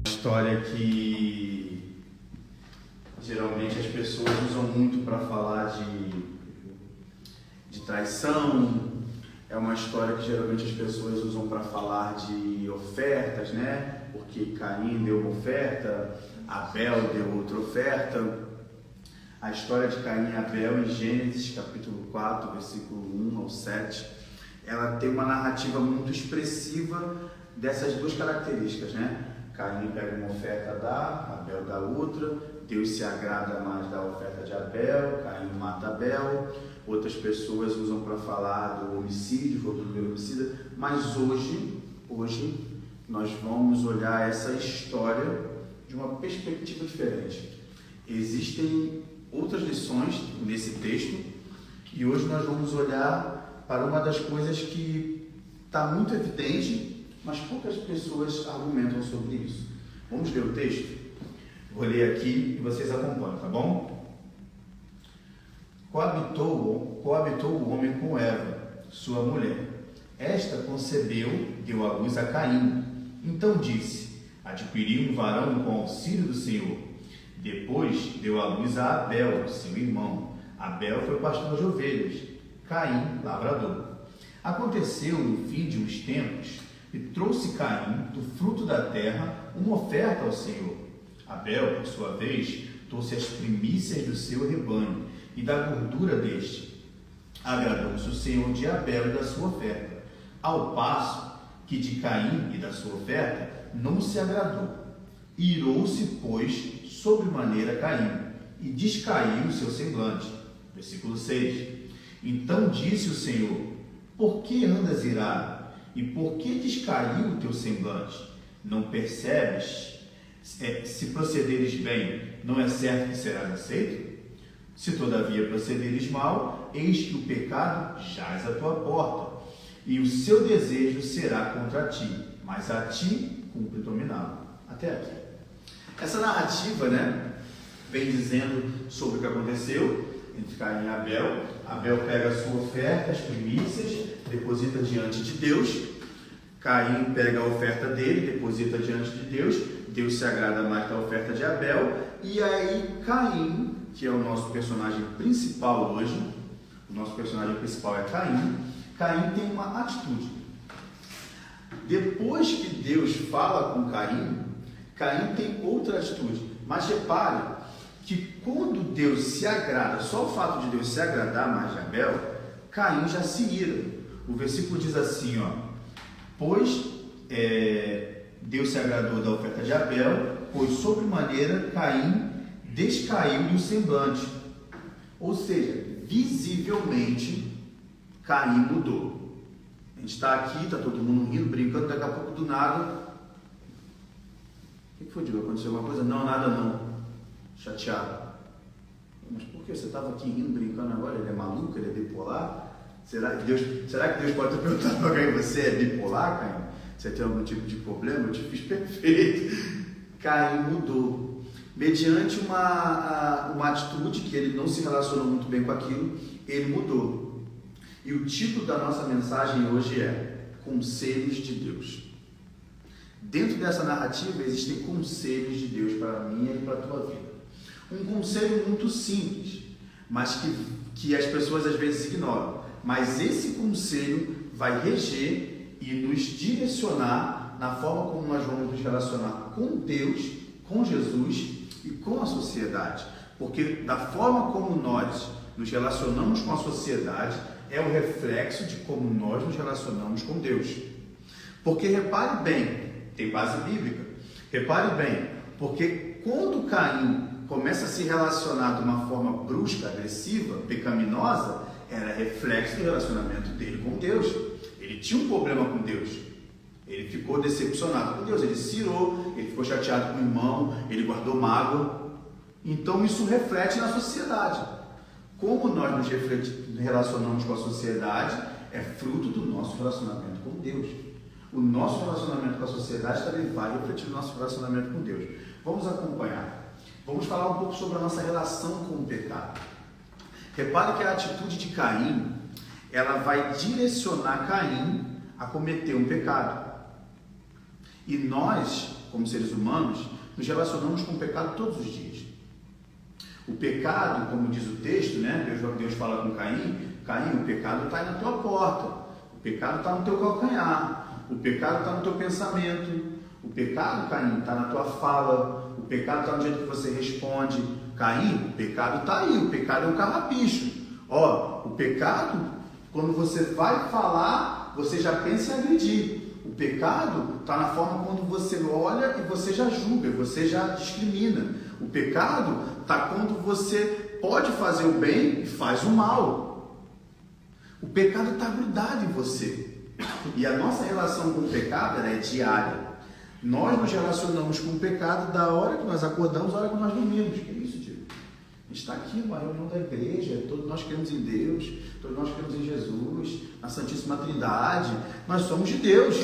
História que geralmente as pessoas usam muito para falar de traição. É uma história que geralmente as pessoas usam para falar de ofertas, né? Porque Caim deu uma oferta, Abel deu outra oferta. A história de Caim e Abel em Gênesis capítulo 4, versículo 1 ao 7, ela tem uma narrativa muito expressiva dessas duas características, né? Caim pega uma oferta, dá, Abel dá outra, Deus se agrada mais da oferta de Abel, Caim mata Abel. Outras pessoas usam para falar do homicídio, foi o primeiro homicida, mas hoje nós vamos olhar essa história de uma perspectiva diferente. Existem outras lições nesse texto e hoje nós vamos olhar para uma das coisas que está muito evidente, mas poucas pessoas argumentam sobre isso. Vamos ler o texto? Vou ler aqui e vocês acompanham, tá bom? Coabitou o homem com Eva, sua mulher. Esta concebeu, deu à luz a Caim. Então disse: adquiri um varão com auxílio do Senhor. Depois deu à luz a Abel, seu irmão. Abel foi pastor de ovelhas, Caim, lavrador. Aconteceu no fim de uns tempos e trouxe Caim, do fruto da terra, uma oferta ao Senhor. Abel, por sua vez, trouxe as primícias do seu rebanho e da gordura deste. Agradou-se o Senhor de Abel e da sua oferta, ao passo que de Caim e da sua oferta não se agradou. Irou-se, pois, sobremaneira Caim, e descaiu o seu semblante. Versículo 6. Então disse o Senhor: por que andas irado? E por que descaiu o teu semblante? Não percebes? Se procederes bem, não é certo que serás aceito? Se todavia procederes mal, eis que o pecado jaz à tua porta, e o seu desejo será contra ti, mas a ti cumpre dominá-lo. Até aqui. Essa narrativa, né, vem dizendo sobre o que aconteceu entre Caim e Abel. Abel pega a sua oferta, as primícias, deposita diante de Deus. Caim pega a oferta dele, deposita diante de Deus. Deus se agrada mais da oferta de Abel. E aí Caim, que é o nosso personagem principal hoje, o nosso personagem principal é Caim. Caim tem uma atitude. Depois que Deus fala com Caim, Caim tem outra atitude. Mas repare que quando Deus se agrada, só o fato de Deus se agradar mais de Abel, Caim já se ira. O versículo diz assim, pois Deus se agradou da oferta de Abel, pois sobremaneira Caim descaiu do semblante. Ou seja, visivelmente Caim mudou. A gente está aqui, está todo mundo rindo, brincando, daqui a pouco do nada. O que foi, Diego? Aconteceu alguma coisa? Não, nada não. Chateado. Mas por que você estava aqui rindo, brincando agora? Ele é maluco? Ele é bipolar? Será que Deus pode ter perguntado para Caim: você é bipolar, Caim? Você tem algum tipo de problema? Eu te fiz perfeito. Caim mudou. Mediante uma atitude que ele não se relacionou muito bem com aquilo, ele mudou. E o título da nossa mensagem hoje é Conselhos de Deus. Dentro dessa narrativa existem conselhos de Deus para a minha e para a tua vida. Um conselho muito simples, mas que as pessoas às vezes ignoram. Mas esse conselho vai reger e nos direcionar na forma como nós vamos nos relacionar com Deus, com Jesus e com a sociedade. Porque da forma como nós nos relacionamos com a sociedade é o reflexo de como nós nos relacionamos com Deus. Porque repare bem, tem base bíblica, repare bem, porque quando Caim começa a se relacionar de uma forma brusca, agressiva, pecaminosa, era reflexo do relacionamento dele com Deus. Ele tinha um problema com Deus, ele ficou decepcionado com Deus, ele se irou, ele ficou chateado com o irmão, ele guardou mágoa. Então isso reflete na sociedade. Como nós nos relacionamos com a sociedade é fruto do nosso relacionamento com Deus. O nosso relacionamento com a sociedade também vai refletir no nosso relacionamento com Deus. Vamos acompanhar. Vamos falar um pouco sobre a nossa relação com o pecado. Repare que a atitude de Caim, ela vai direcionar Caim a cometer um pecado. E nós, como seres humanos, nos relacionamos com o pecado todos os dias. O pecado, como diz o texto, né? Deus fala com Caim, Caim, o pecado está aí na tua porta, o pecado está no teu calcanhar, o pecado está no teu pensamento, o pecado, Caim, está na tua fala, o pecado está no jeito que você responde. Caim, o pecado está aí, o pecado é um carrapicho. Ó, o pecado, quando você vai falar, você já pensa em agredir. O pecado está na forma quando você olha e você já julga, você já discrimina. O pecado está quando você pode fazer o bem e faz o mal. O pecado está grudado em você. E a nossa relação com o pecado é diária. Nós nos relacionamos com o pecado da hora que nós acordamos à hora que nós dormimos. Que isso, tio? A gente está aqui, uma reunião da igreja, todos nós cremos em Deus, todos nós cremos em Jesus, na Santíssima Trindade. Nós somos de Deus.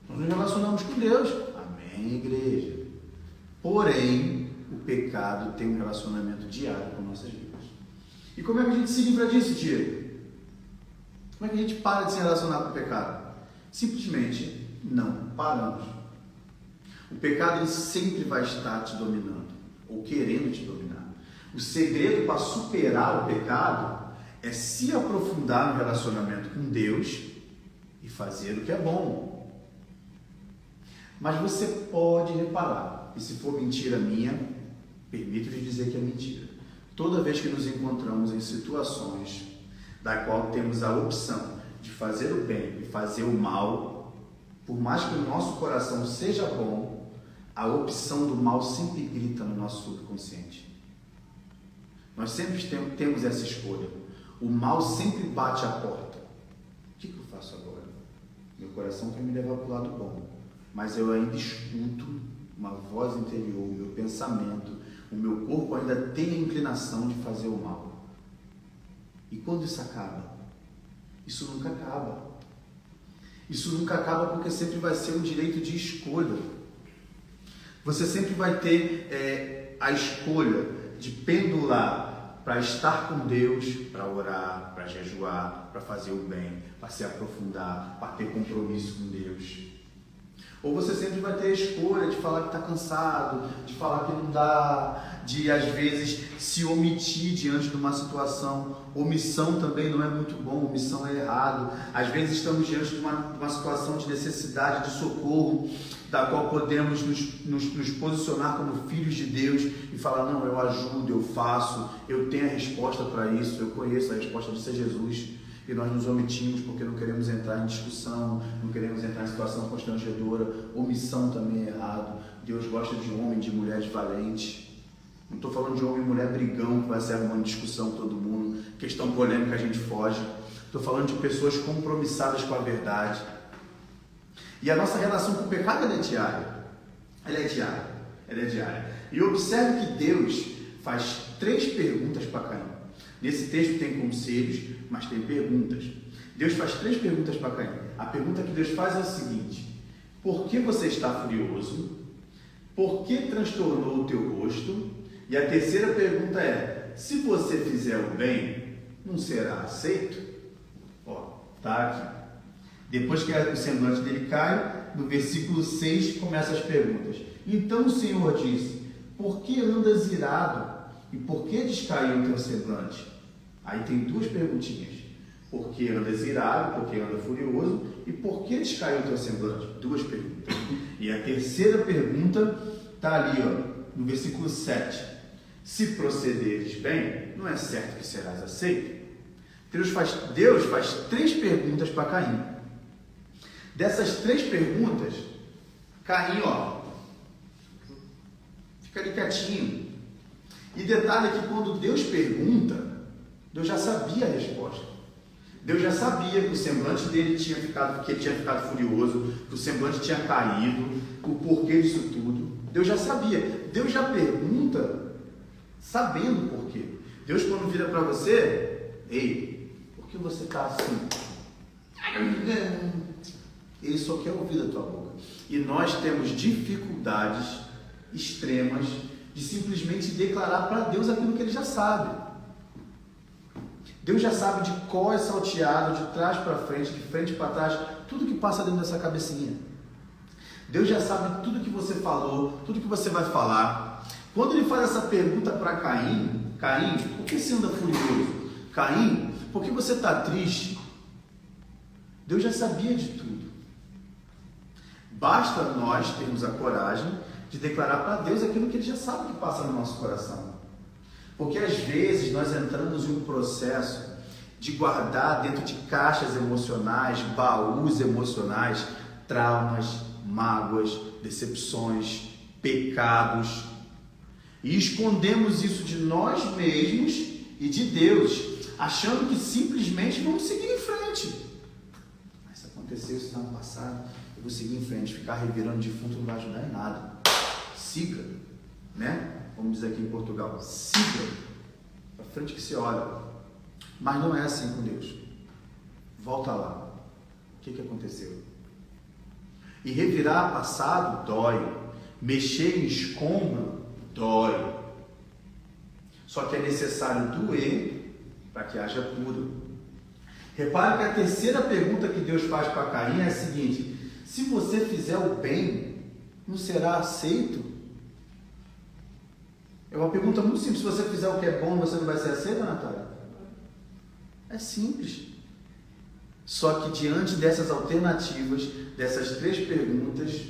Nós nos relacionamos com Deus. Amém, igreja. Porém, o pecado tem um relacionamento diário com nossas vidas. E como é que a gente se livra disso, tio? Como é que a gente para de se relacionar com o pecado? Simplesmente não paramos. O pecado ele sempre vai estar te dominando, ou querendo te dominar. O segredo para superar o pecado é se aprofundar no relacionamento com Deus e fazer o que é bom. Mas você pode reparar, e se for mentira minha, permito-lhe dizer que é mentira. Toda vez que nos encontramos em situações da qual temos a opção de fazer o bem e fazer o mal, por mais que o nosso coração seja bom, a opção do mal sempre grita no nosso subconsciente. Nós sempre temos essa escolha. O mal sempre bate à porta. O que eu faço agora? Meu coração quer me levar para o lado bom, mas eu ainda escuto uma voz interior, o meu pensamento, o meu corpo ainda tem a inclinação de fazer o mal. E quando isso acaba? Isso nunca acaba. Isso nunca acaba porque sempre vai ser um direito de escolha. Você sempre vai ter a escolha de pendular para estar com Deus, para orar, para jejuar, para fazer o bem, para se aprofundar, para ter compromisso com Deus. Ou você sempre vai ter a escolha de falar que está cansado, de falar que não dá, de às vezes se omitir diante de uma situação. Omissão também não é muito bom, omissão é errado. Às vezes estamos diante de uma situação de necessidade, de socorro, da qual podemos nos posicionar como filhos de Deus e falar, não, eu ajudo, eu faço, eu tenho a resposta para isso, eu conheço a resposta de ser Jesus. E nós nos omitimos porque não queremos entrar em discussão, não queremos entrar em situação constrangedora. Omissão também é errado. Deus gosta de homem, de mulheres valentes. Não estou falando de homem e mulher brigão que vai se arrumando discussão com todo mundo, questão polêmica a gente foge. Estou falando de pessoas compromissadas com a verdade. E a nossa relação com o pecado ela é diária. Ela é diária. E observe que Deus faz 3 perguntas para Caim. Nesse texto tem conselhos, mas tem perguntas. Deus faz 3 perguntas para Caim. A pergunta que Deus faz é a seguinte: por que você está furioso? Por que transtornou o teu rosto? E a terceira pergunta é: se você fizer o bem, não será aceito? Ó, tá aqui. Depois que o semblante dele cai, no versículo 6 começam as perguntas. Então o Senhor disse: por que andas irado? E por que descaiu o teu semblante? Aí tem 2 perguntinhas. Por que andas irado? Por que anda furioso? E por que descaiu o teu semblante? 2 perguntas. E a terceira pergunta está ali, ó, no versículo 7. Se procederes bem, não é certo que serás aceito? Deus faz 3 perguntas para Caim. Dessas 3 perguntas, Caim, ó, fica ali quietinho. E detalhe é que quando Deus pergunta, Deus já sabia a resposta. Deus já sabia que o semblante dele tinha ficado furioso, que o semblante tinha caído, o porquê disso tudo. Deus já sabia. Deus já pergunta sabendo o porquê. Deus, quando vira para você, ei, por que você está assim? Ele só quer ouvir da tua boca. E nós temos dificuldades extremas de simplesmente declarar para Deus aquilo que Ele já sabe. Deus já sabe de cor e salteado, de trás para frente, de frente para trás, tudo que passa dentro dessa cabecinha. Deus já sabe tudo que você falou, tudo que você vai falar. Quando ele faz essa pergunta para Caim, Caim, por que você anda furioso? Caim, por que você está triste? Deus já sabia de tudo. Basta nós termos a coragem de declarar para Deus aquilo que Ele já sabe que passa no nosso coração. Porque às vezes nós entramos em um processo de guardar dentro de caixas emocionais, baús emocionais, traumas, mágoas, decepções, pecados, e escondemos isso de nós mesmos e de Deus, achando que simplesmente vamos seguir em frente. Mas se aconteceu isso no ano passado, eu vou seguir em frente. Ficar revirando defunto não vai ajudar em nada. Siga, né? Como diz aqui em Portugal, siga para frente que se olha. Mas não é assim com Deus. Volta lá. O que aconteceu? E revirar passado dói. Mexer em escombro dói. Só que é necessário doer para que haja cura. Repare que a terceira pergunta que Deus faz para Caim é a seguinte: se você fizer o bem, não será aceito? É uma pergunta muito simples. Se você fizer o que é bom, você não vai ser aceito, Natália? É simples. Só que diante dessas alternativas, dessas três perguntas,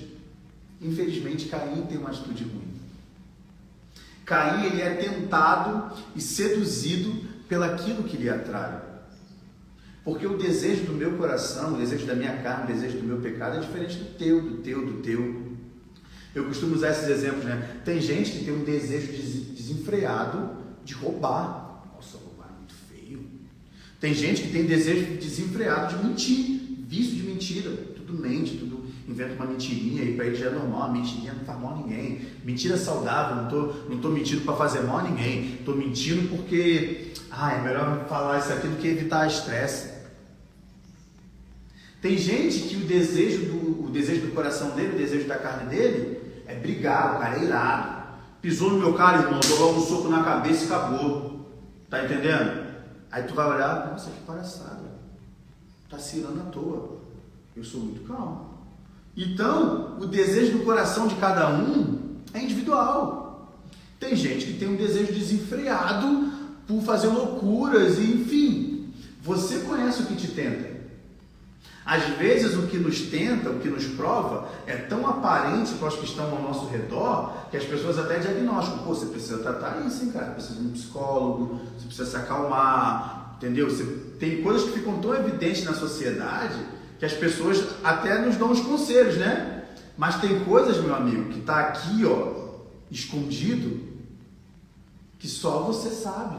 infelizmente Caim tem uma atitude ruim. Caim, ele é tentado e seduzido pelaquilo que lhe atrai. Porque o desejo do meu coração, o desejo da minha carne, o desejo do meu pecado é diferente do teu. Eu costumo usar esses exemplos, né? Tem gente que tem um desejo desenfreado de roubar. Nossa, roubar é muito feio. Tem gente que tem desejo desenfreado de mentir, vício de mentira. Tudo mente, tudo inventa uma mentirinha e para ele já é normal. A mentirinha não faz mal a ninguém. Mentira saudável, não tô mentindo para fazer mal a ninguém. Estou mentindo porque é melhor falar isso aqui do que evitar estresse. Tem gente que o desejo do coração dele, o desejo da carne dele, é brigar, o cara é irado. Pisou no meu cara, irmão, dou logo um soco na cabeça e acabou. Tá entendendo? Aí tu vai olhar, nossa, que palhaçada. Tá cirando à toa. Eu sou muito calmo. Então, o desejo do coração de cada um é individual. Tem gente que tem um desejo desenfreado por fazer loucuras e enfim. Você conhece o que te tenta. Às vezes o que nos tenta, o que nos prova, é tão aparente para os que estão ao nosso redor, que as pessoas até diagnosticam. Pô, você precisa tratar isso, hein, cara? Precisa de um psicólogo, você precisa se acalmar, entendeu? Tem coisas que ficam tão evidentes na sociedade, que as pessoas até nos dão os conselhos, né? Mas tem coisas, meu amigo, que está aqui, escondido, que só você sabe,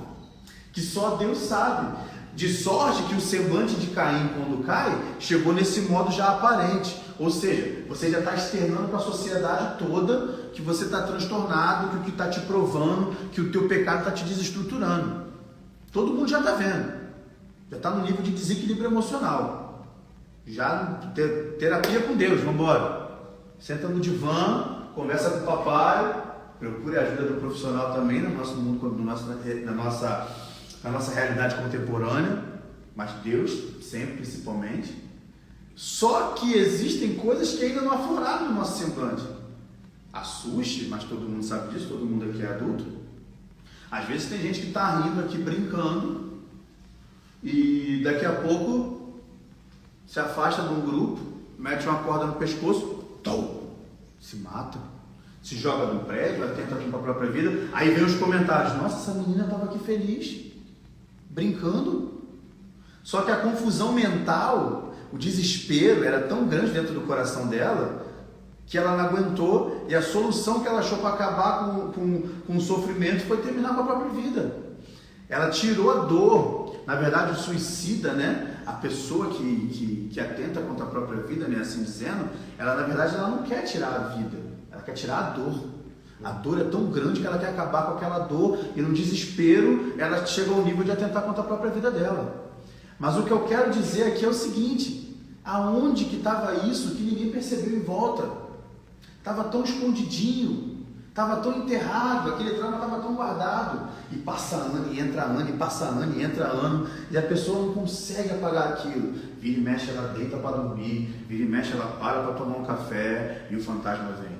que só Deus sabe. De sorte que o semblante de Caim, quando cai, chegou nesse modo já aparente. Ou seja, você já está externando para a sociedade toda que você está transtornado, que o que está te provando, que o teu pecado está te desestruturando. Todo mundo já está vendo. Já está no nível de desequilíbrio emocional. Já terapia com Deus, vamos embora. Senta no divã, conversa com o papai, procure a ajuda do profissional também no nosso mundo, na nossa realidade contemporânea, mas Deus sempre, principalmente. Só que existem coisas que ainda não afloraram no nosso semblante. Assuste, mas todo mundo sabe disso, todo mundo aqui é adulto. Às vezes tem gente que está rindo aqui, brincando, e daqui a pouco se afasta de um grupo, mete uma corda no pescoço, se mata, se joga de um prédio, atenta para a própria vida. Aí vem os comentários: nossa, essa menina estava aqui feliz, brincando. Só que a confusão mental, o desespero era tão grande dentro do coração dela que ela não aguentou, e a solução que ela achou para acabar com o sofrimento foi terminar com a própria vida. Ela tirou a dor. Na verdade, o suicida, né? A pessoa que atenta contra a própria vida, né? Assim dizendo, ela na verdade ela não quer tirar a vida, ela quer tirar a dor. A dor é tão grande que ela quer acabar com aquela dor, e no desespero ela chega ao nível de atentar contra a própria vida dela. Mas o que eu quero dizer aqui é o seguinte: aonde que estava isso que ninguém percebeu em volta? Estava tão escondidinho, Estava tão enterrado, aquele trauma estava tão guardado. E passa ano, e entra ano, e passa ano, e entra ano, e a pessoa não consegue apagar aquilo. Vira e mexe, ela deita para dormir, vira e mexe, ela para tomar um café, e o fantasma vem.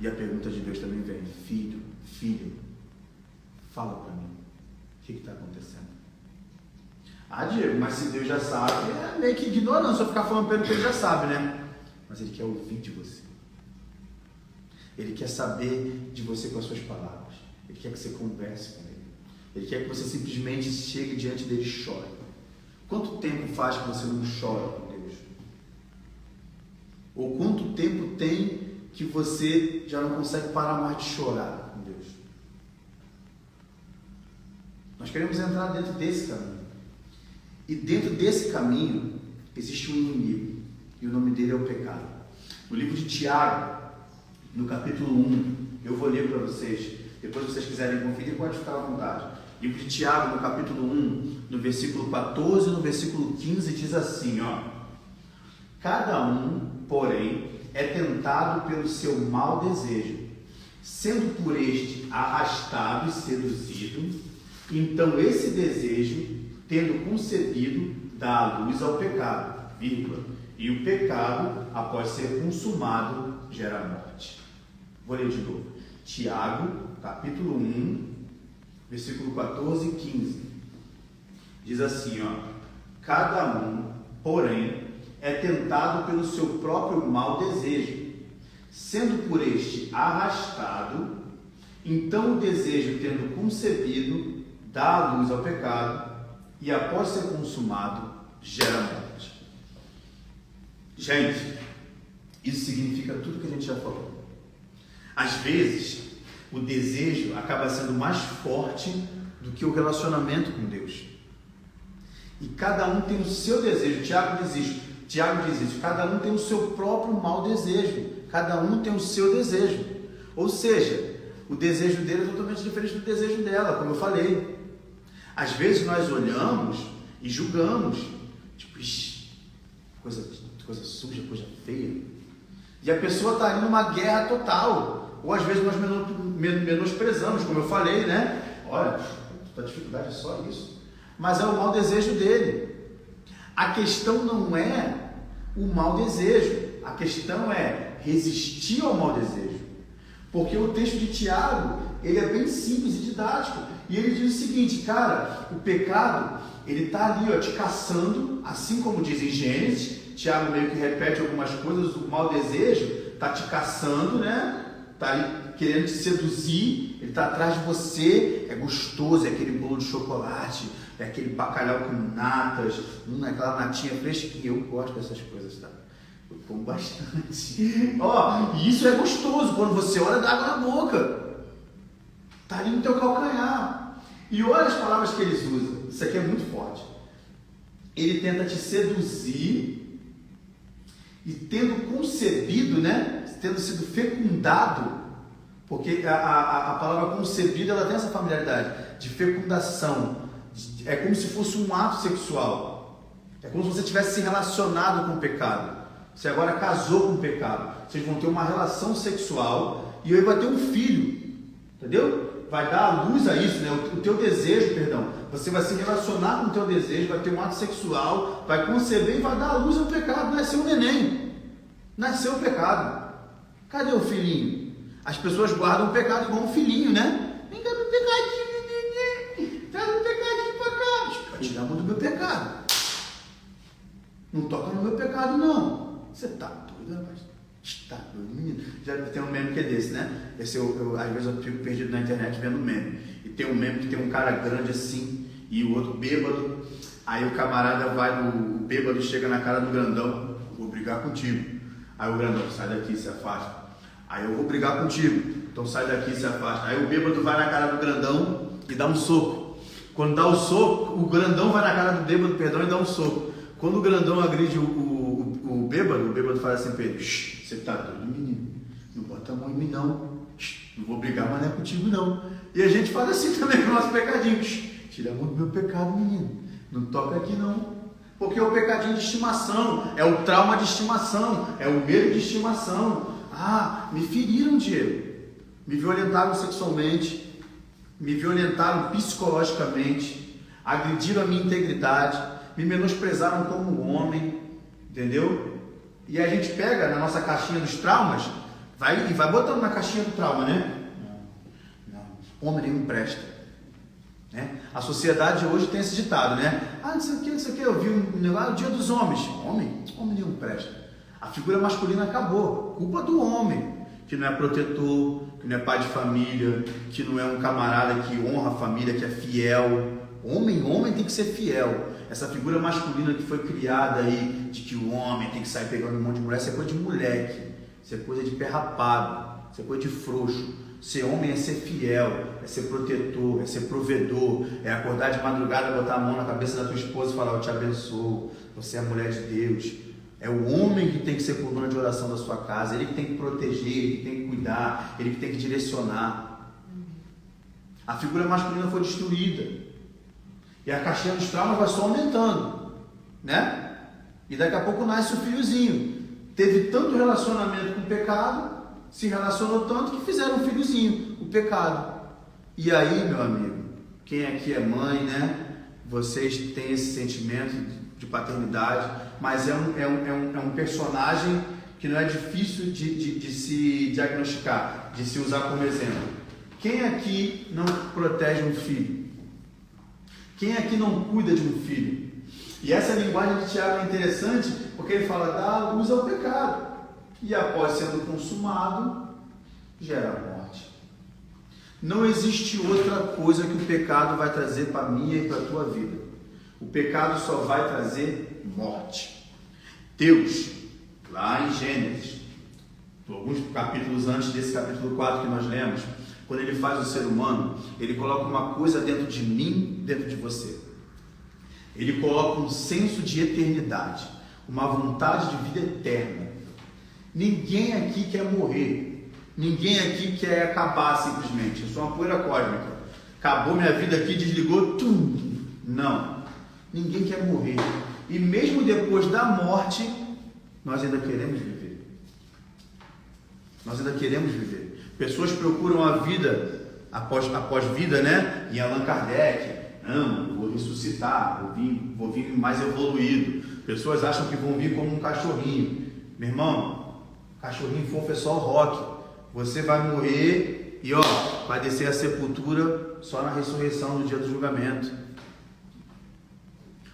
E a pergunta de Deus também vem: filho, filho, fala para mim, o que está acontecendo? Ah, Diego, mas se Deus já sabe, é meio que ignorância ficar falando pelo que ele já sabe, né? Mas ele quer ouvir de você. Ele quer saber de você com as suas palavras. Ele quer que você converse com ele. Ele quer que você simplesmente chegue diante dele e chore. Quanto tempo faz que você não chora com Deus? Ou quanto tempo tem que você já não consegue parar mais de chorar com Deus? Nós queremos entrar dentro desse caminho. E dentro desse caminho existe um inimigo. E o nome dele é o pecado. No livro de Tiago, no capítulo 1, eu vou ler para vocês. Depois, se vocês quiserem conferir, pode ficar à vontade. Livro de Tiago, no capítulo 1, no versículo 14 e no versículo 15, diz assim, ó: cada um, porém, é tentado pelo seu mau desejo, sendo por este arrastado e seduzido, então esse desejo, tendo concebido, dá a luz ao pecado, vírgula, e o pecado, após ser consumado, gera morte. Vou ler de novo. Tiago, capítulo 1, versículo 14 e 15. Diz assim, ó: cada um, porém, é tentado pelo seu próprio mau desejo, sendo por este arrastado, então o desejo, tendo concebido, dá a luz ao pecado, e após ser consumado, gera morte. Gente, isso significa tudo que a gente já falou. Às vezes, o desejo acaba sendo mais forte do que o relacionamento com Deus. E cada um tem o seu desejo. Tiago diz isso. Cada um tem o seu próprio mau desejo. Cada um tem o seu desejo. Ou seja, o desejo dele é totalmente diferente do desejo dela, como eu falei. Às vezes nós olhamos e julgamos. Tipo, coisa suja, coisa feia. E a pessoa está ali numa guerra total. Ou às vezes nós menosprezamos, como eu falei, né? Olha, a dificuldade é só isso. Mas é o mau desejo dele. A questão não é o mau desejo. A questão é resistir ao mau desejo. Porque o texto de Tiago, ele é bem simples e didático. E ele diz o seguinte, cara, o pecado, ele está ali, ó, te caçando, assim como diz em Gênesis. Tiago meio que repete algumas coisas. O mau desejo está te caçando, né? Está ali querendo te seduzir, ele está atrás de você, é gostoso, é aquele bolo de chocolate, é aquele bacalhau com natas, aquela natinha fresquinha. Eu gosto dessas coisas, tá? Eu como bastante. Ó, e isso é gostoso, quando você olha, dá água na boca. Está ali no teu calcanhar. E olha as palavras que eles usam, isso aqui é muito forte. Ele tenta te seduzir, e tendo concebido, né? Tendo sido fecundado, porque a palavra concebido, ela tem essa familiaridade de fecundação, é como se fosse um ato sexual, é como se você tivesse se relacionado com o pecado, você agora casou com o pecado, vocês vão ter uma relação sexual, e aí vai ter um filho, entendeu? Vai dar a luz a isso, né? O teu desejo, perdão, você vai se relacionar com o teu desejo, vai ter um ato sexual, vai conceber e vai dar a luz ao pecado, nasceu um neném, nasceu o pecado. Cadê o filhinho? As pessoas guardam o pecado igual um filhinho, né? Vem cá no pecadinho, neném. Traz um pecadinho pra cá. Para tirar a mão do meu pecado. Não toca no meu pecado, não. Você tá doido, rapaz? Está doido, menino. Já tem um meme que é desse, né? Esse às vezes eu fico perdido na internet vendo meme. E tem um meme que tem um cara grande assim e o outro bêbado. Aí o camarada vai, o bêbado chega na cara do grandão. Vou brigar contigo. Aí o grandão, sai daqui, se afasta. Aí eu vou brigar contigo, então sai daqui, se afasta. Aí o bêbado vai na cara do grandão e dá um soco. Quando dá o soco, o grandão vai na cara do bêbado, perdão, e dá um soco. Quando o grandão agride o bêbado fala assim para ele: você tá doido, menino? Não bota a mão em mim, não. Não vou brigar, mas não é contigo, não. E a gente fala assim também com o nosso pecadinho: tira a mão do meu pecado, menino. Não toca aqui, não. Porque é o pecadinho de estimação, é o trauma de estimação, é o medo de estimação. Me feriram, Diego. Me violentaram sexualmente, me violentaram psicologicamente, agrediram a minha integridade, me menosprezaram como homem, entendeu? E a gente pega na nossa caixinha dos traumas, vai botando na caixinha do trauma, né? Não, homem nenhum presta. Né? A sociedade hoje tem esse ditado, né? Não sei o que, eu vi um negócio, o dia dos homens. Homem nenhum presta. A figura masculina acabou, culpa do homem, que não é protetor, que não é pai de família, que não é um camarada que honra a família, que é fiel. Homem tem que ser fiel. Essa figura masculina que foi criada aí, de que o homem tem que sair pegando um monte de mulher, isso é coisa de moleque, isso é coisa de pé rapado, isso é coisa de frouxo. Ser homem é ser fiel, é ser protetor, é ser provedor, é acordar de madrugada, botar a mão na cabeça da tua esposa e falar: eu te abençoo, você é a mulher de Deus. É o homem que tem que ser coluna de oração da sua casa, ele que tem que proteger, ele que tem que cuidar, ele que tem que direcionar. A figura masculina foi destruída. E a caixinha dos traumas vai só aumentando, né? E daqui a pouco nasce o filhozinho. Teve tanto relacionamento com o pecado, se relacionou tanto que fizeram um filhozinho, o pecado. E aí, meu amigo, quem aqui é mãe, né? Vocês têm esse sentimento de paternidade, mas é um personagem que não é difícil de se diagnosticar, de se usar como exemplo. Quem aqui não protege um filho? Quem aqui não cuida de um filho? E essa linguagem de Tiago é interessante, porque ele fala: dá luz ao pecado, e após sendo consumado, gera morte. Não existe outra coisa que o pecado vai trazer para a minha e para a tua vida. O pecado só vai trazer morte. Deus, lá em Gênesis, alguns capítulos antes desse capítulo 4 que nós lemos, quando ele faz o ser humano, ele coloca uma coisa dentro de mim, dentro de você. Ele coloca um senso de eternidade, uma vontade de vida eterna. Ninguém aqui quer morrer. Ninguém aqui quer acabar simplesmente. Eu sou uma poeira cósmica. Acabou minha vida aqui, desligou, tum. Não. Ninguém quer morrer. E mesmo depois da morte, nós ainda queremos viver. Nós ainda queremos viver. Pessoas procuram a vida após vida, né? Em Allan Kardec. Não, vou ressuscitar, vou vir mais evoluído. Pessoas acham que vão vir como um cachorrinho. Meu irmão, cachorrinho fofo é só o rock. Você vai morrer e vai descer a sepultura só na ressurreição, no dia do julgamento.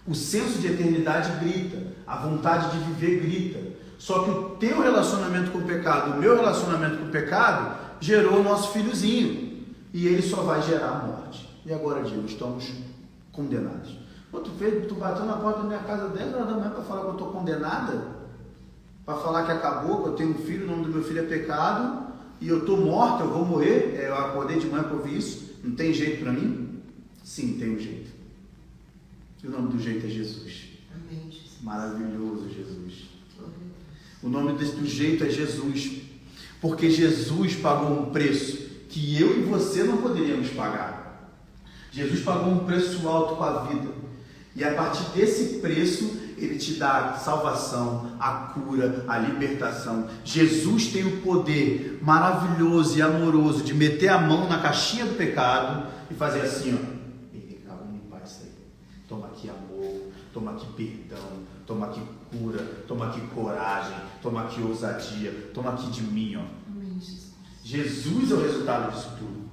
O senso de eternidade grita, a vontade de viver grita. Só que o teu relacionamento com o pecado, o meu relacionamento com o pecado, gerou o nosso filhozinho. E ele só vai gerar a morte. E agora, Diego, estamos condenados. Tu bateu na porta da minha casa 10 horas da manhã para falar que eu estou condenada? Para falar que acabou, que eu tenho um filho, o nome do meu filho é pecado, e eu estou morta, eu vou morrer? Eu acordei de manhã para ouvir isso? Não tem jeito para mim? Sim, tem um jeito. E o nome do jeito é Jesus. Amém, Jesus. Maravilhoso, Jesus. O nome do jeito é Jesus. Porque Jesus pagou um preço que eu e você não poderíamos pagar. Jesus pagou um preço alto com a vida. E a partir desse preço, Ele te dá a salvação, a cura, a libertação. Jesus tem o poder maravilhoso e amoroso de meter a mão na caixinha do pecado e fazer assim, vamos limpar isso aí. Toma aqui amor, toma aqui perdão, toma aqui cura, toma aqui coragem, toma aqui ousadia, toma aqui de mim, Amém, Jesus. Jesus é o resultado disso tudo.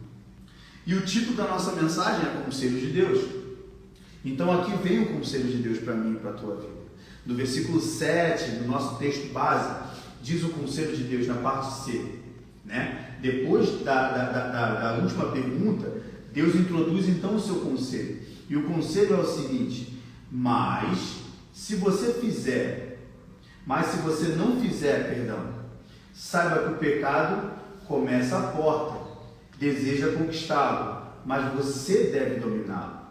E o título da nossa mensagem é Conselho de Deus. Então aqui vem o conselho de Deus para mim e para a tua vida. No versículo 7 do nosso texto base, diz o conselho de Deus na parte C, né? Depois da última pergunta, Deus introduz então o seu conselho. E o conselho é o seguinte: mas se você não fizer, saiba que o pecado começa à porta, deseja conquistá-lo, mas você deve dominá-lo.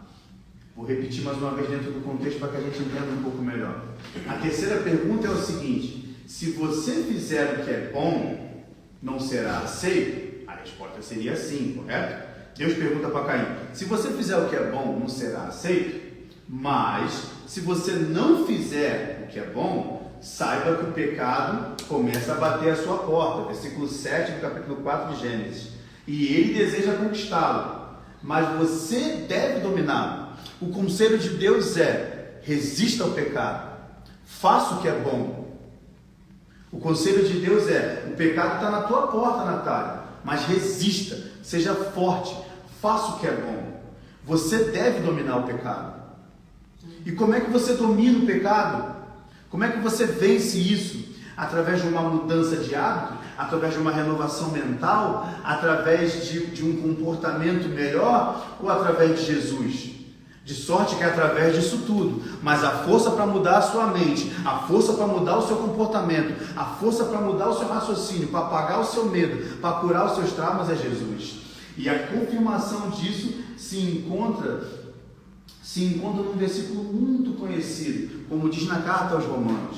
Vou repetir mais uma vez dentro do contexto para que a gente entenda um pouco melhor. A terceira pergunta é o seguinte: se você fizer o que é bom, não será aceito? A resposta seria sim, correto? Deus pergunta para Caim: se você fizer o que é bom, não será aceito? Mas, se você não fizer o que é bom, saiba que o pecado começa a bater a sua porta. Versículo 7 do capítulo 4 de Gênesis. E ele deseja conquistá-lo, mas você deve dominá-lo. O conselho de Deus é: resista ao pecado, faça o que é bom. O conselho de Deus é: o pecado está na tua porta, Natália, mas resista, seja forte, faça o que é bom. Você deve dominar o pecado. E como é que você domina o pecado? Como é que você vence isso? Através de uma mudança de hábito? Através de uma renovação mental? Através de um comportamento melhor? Ou através de Jesus? De sorte que é através disso tudo. Mas a força para mudar a sua mente, a força para mudar o seu comportamento, a força para mudar o seu raciocínio, para apagar o seu medo, para curar os seus traumas é Jesus. E a confirmação disso se encontra num versículo muito conhecido, como diz na carta aos Romanos: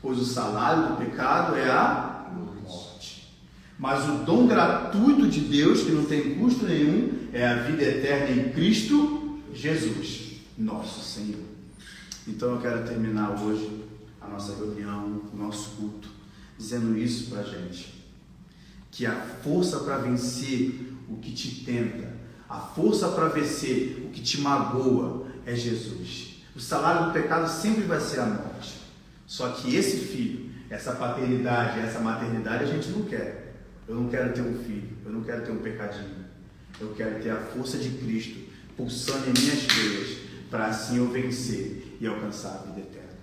pois o salário do pecado é a morte, mas o dom gratuito de Deus, que não tem custo nenhum, é a vida eterna em Cristo Jesus, nosso Senhor. Então eu quero terminar hoje a nossa reunião, o nosso culto, dizendo isso para a gente: que a força para vencer o que te tenta, a força para vencer o que te magoa é Jesus. O salário do pecado sempre vai ser a morte. Só que esse filho, essa paternidade, essa maternidade a gente não quer. Eu não quero ter um filho, eu não quero ter um pecadinho. Eu quero ter a força de Cristo pulsando em minhas veias, para assim eu vencer e alcançar a vida eterna.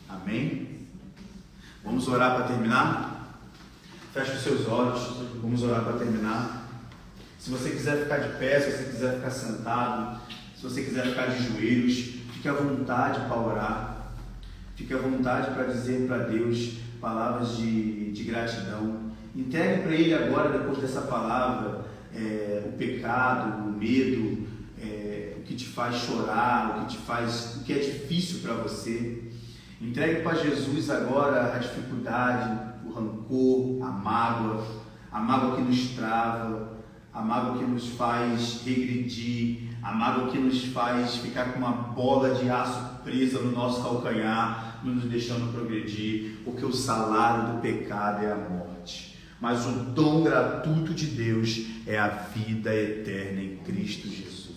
Amém? Vamos orar para terminar? Feche os seus olhos, vamos orar para terminar. Se você quiser ficar de pé, se você quiser ficar sentado, se você quiser ficar de joelhos, fique à vontade para orar. Fique à vontade para dizer para Deus palavras de gratidão. Entregue para Ele agora, depois dessa palavra, o pecado, o medo, o que te faz chorar, o que é difícil para você. Entregue para Jesus agora a dificuldade, o rancor, a mágoa que nos trava, a mágoa que nos faz regredir, a mágoa que nos faz ficar com uma bola de aço presa no nosso calcanhar, não nos deixando progredir, porque o salário do pecado é a morte. Mas o dom gratuito de Deus é a vida eterna em Cristo Jesus.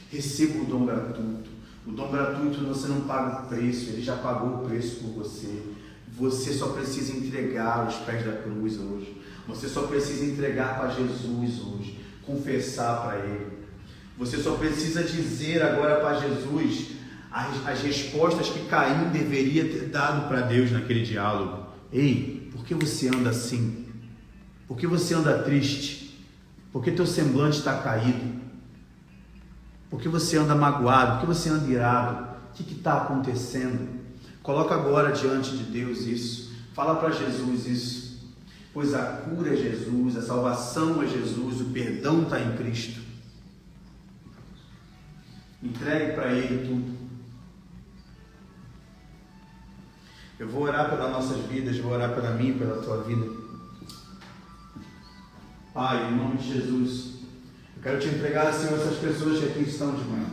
Receba o dom gratuito. O dom gratuito você não paga o preço, Ele já pagou o preço por você. Você só precisa entregar aos pés da cruz hoje. Você só precisa entregar para Jesus hoje, confessar para Ele. Você só precisa dizer agora para Jesus as respostas que Caim deveria ter dado para Deus naquele diálogo. Ei, por que você anda assim? Por que você anda triste? Por que teu semblante está caído? Por que você anda magoado? Por que você anda irado? O que está acontecendo? Coloca agora diante de Deus isso. Fala para Jesus isso. Pois a cura é Jesus, a salvação é Jesus, o perdão está em Cristo. Entregue para Ele tudo. Eu vou orar pelas nossas vidas, vou orar pela minha e pela tua vida. Pai, em nome de Jesus, eu quero te entregar, Senhor, essas pessoas que aqui estão de manhã.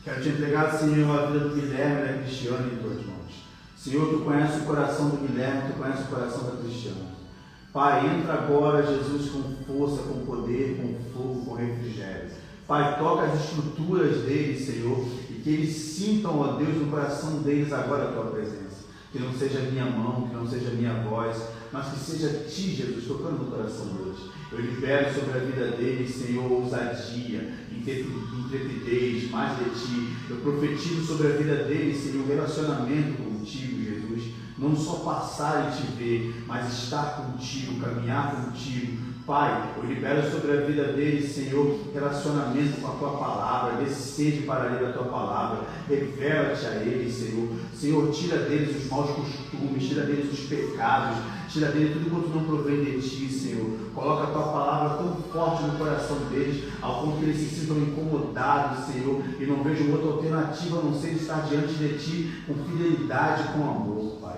Quero te entregar, Senhor, a vida do Guilherme e da Cristiane em tuas mãos. Senhor, tu conheces o coração do Guilherme, tu conheces o coração da Cristiane. Pai, entra agora, Jesus, com força, com poder, com fogo, com refrigério. Pai, toca as estruturas deles, Senhor, e que eles sintam, ó Deus, no coração deles agora a tua presença. Que não seja a minha mão, que não seja a minha voz, mas que seja Ti, Jesus, tocando no coração deles. Eu libero sobre a vida deles, Senhor, ousadia, intrepidez, mais de Ti. Eu profetizo sobre a vida deles, Senhor, um relacionamento contigo, Jesus. Não só passar e Te ver, mas estar contigo, caminhar contigo. Pai, eu libero sobre a vida deles, Senhor, relacionamento com a Tua Palavra, desejo para ler a Tua Palavra, revela-te a eles, Senhor. Senhor, tira deles os maus costumes, tira deles os pecados, tira deles tudo quanto não provém de Ti, Senhor. Coloca a Tua Palavra tão forte no coração deles, ao ponto que eles se sintam incomodados, Senhor, e não vejam outra alternativa a não ser estar diante de Ti com fidelidade, com amor, Pai.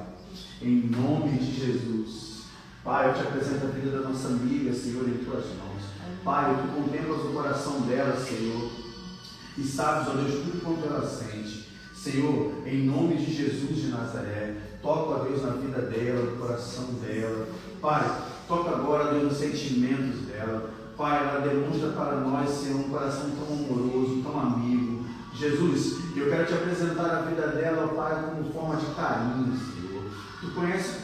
Em nome de Jesus. Pai, eu te apresento a vida da nossa amiga, Senhor, em tuas mãos. Pai, tu contemplas o coração dela, Senhor, e sabes, ó Deus, tudo quanto ela sente. Senhor, em nome de Jesus de Nazaré, toca, ó Deus, na vida dela, no coração dela. Pai, toca agora, Deus, nos sentimentos dela. Pai, ela demonstra para nós, Senhor, um coração tão amoroso, tão amigo. Jesus, eu quero te apresentar a vida dela, Pai, como forma de carinho, Senhor. Tu conheces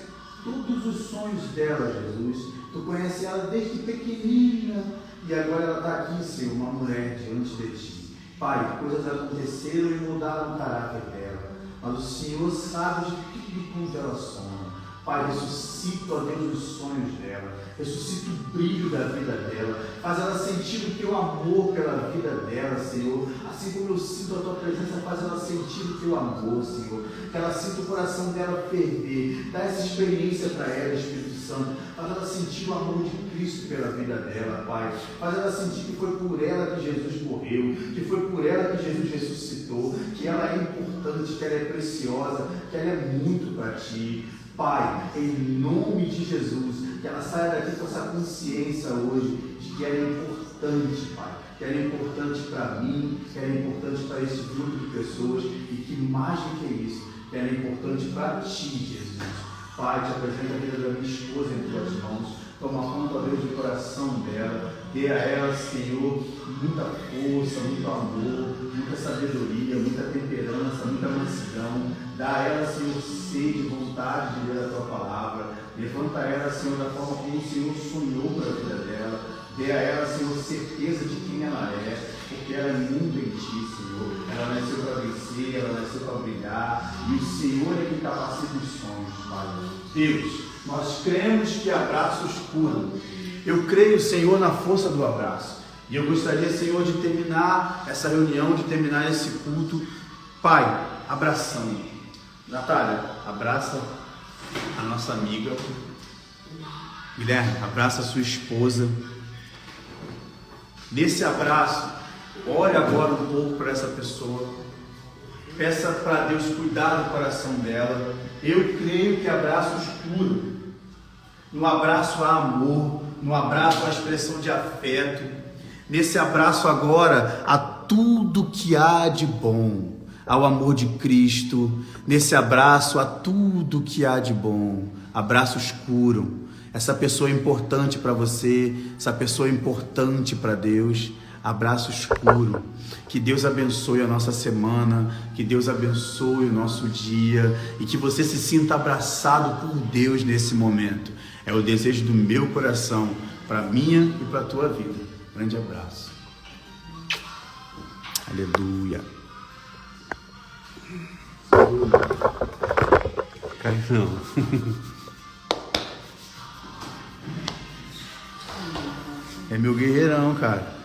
todos os sonhos dela, Jesus. Tu conheces ela desde pequenininha e agora ela está aqui, Senhor, uma mulher diante de Ti. Pai, coisas aconteceram e mudaram o caráter dela, mas o Senhor sabe de tudo quanto ela sonha. Pai, ressuscita, ó Deus, os sonhos dela, ressuscita o brilho da vida dela, faz ela sentir o Teu amor pela vida dela, Senhor. Assim como eu sinto a Tua presença, faz ela sentir o Teu amor, Senhor. Que ela sinta o coração dela ferver, dá essa experiência para ela, Espírito Santo. Faz ela sentir o amor de Cristo pela vida dela, Pai. Faz ela sentir que foi por ela que Jesus morreu, que foi por ela que Jesus ressuscitou, que ela é importante, que ela é preciosa, que ela é muito para Ti. Pai, em nome de Jesus, que ela saia daqui com essa consciência hoje de que ela é importante, Pai, que ela é importante para mim, que ela é importante para esse grupo de pessoas e que mais do que isso, que ela é importante para Ti, Jesus. Pai, te apresento a vida da minha esposa em Tuas mãos, toma conta, ó Deus, do coração dela, dê a ela, Senhor, muita força, muito amor, muita sabedoria, muita temperança, muita mansidão. Dá a ela, Senhor, sede, vontade de ler a Tua palavra. Levanta ela, Senhor, da forma como o Senhor sonhou para a vida dela. Dê a ela, Senhor, certeza de quem ela é, porque ela é muito em Ti, Senhor. Ela nasceu para vencer, ela nasceu para brilhar, e o Senhor é quem capacita os sonhos, Pai. Deus, nós cremos que abraços curam. Eu creio, Senhor, na força do abraço. E eu gostaria, Senhor, de terminar essa reunião, de terminar esse culto, Pai, abraçando. Natália, abraça a nossa amiga. Guilherme, abraça a sua esposa. Nesse abraço, ore agora um pouco para essa pessoa. Peça para Deus cuidar do coração dela. Eu creio que abraços curam. No abraço há amor, no abraço há expressão de afeto. Nesse abraço agora há tudo que há de bom, ao amor de Cristo. Nesse abraço há tudo que há de bom. Abraços curam. Essa pessoa é importante para você, essa pessoa é importante para Deus. Abraços curam. Que Deus abençoe a nossa semana, que Deus abençoe o nosso dia e que você se sinta abraçado por Deus nesse momento. É o desejo do meu coração para a minha e para a tua vida. Grande abraço. Aleluia. Cai não. É meu guerreirão, cara.